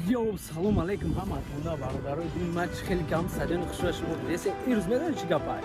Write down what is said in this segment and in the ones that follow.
Йоу, салом алейкум ҳаматона бародарои дини ман хеле кам саҷони хушро шумо дидест. Ирӯз медонед чӣ гапай?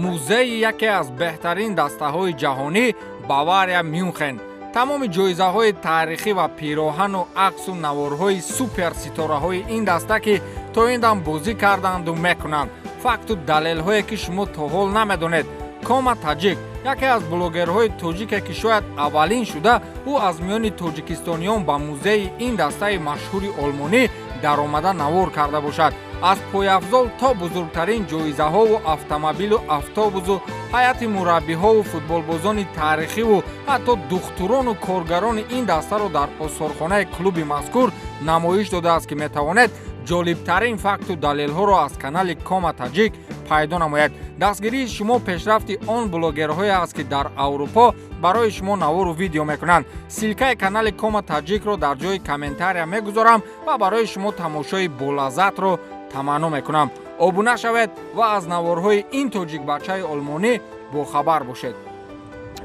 музеи яке аз беҳтарин дастаҳои ҷаҳонӣ Бавария Мюнхен тамоми ҷоизаҳои таърихӣ ва пироҳану ақсу наворҳои суперситораҳои ин даста ки то ин дам бозӣ карданду мекунанд факту далелҳое ки шумо то ҳол намедонед. Кома Таҷик яке аз блогерҳои тоҷике ки шояд аввалин шуда ӯ аз миёни тоҷикистониён ба музеи ин дастаи машҳури олмонӣ даромада навор карда бошад. Аз пойафзол то бузургтарин ҷоизаҳову автомобилу автобусу ҳайати мураббиҳову футболбозони таърихиву ҳатто духтурону коргарони ин дастаро дар осорхонаи клуби мазкур намоиш додааст ки метавонед ҷолибтарин факту далелҳоро аз канали Кома Таҷик пайдо намояд. дастгирии шумо пешрафти он блогерҳое аст ки дар Аврупо барои шумо навору видео мекунанд. Силкаи канали Кома Таҷикро дар ҷои комментария мегузорам ва барои шумо тамошои болаззатро таманно мекунам. Обуна шавед ва аз наворҳои ин тоҷикбачаи олмонӣ бохабар бошед.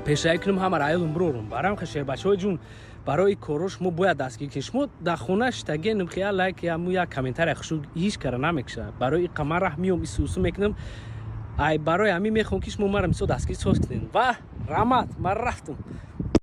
Пешраи кунем ҳамаро аёлум брорум барам хешер бачаҳои ҷун барои коро шумо бояд дастгир кунед. Шумо дар хона штагенум хиял лайк яму як комментария хушу ҳеҷ кара намекушад. Барои қаман раҳ миём исусу мекунам. Ай барои ҳамин мехоҳам ки шумо маро мисол дастгир соз кунед. Ва раҳмат, ман рафтум.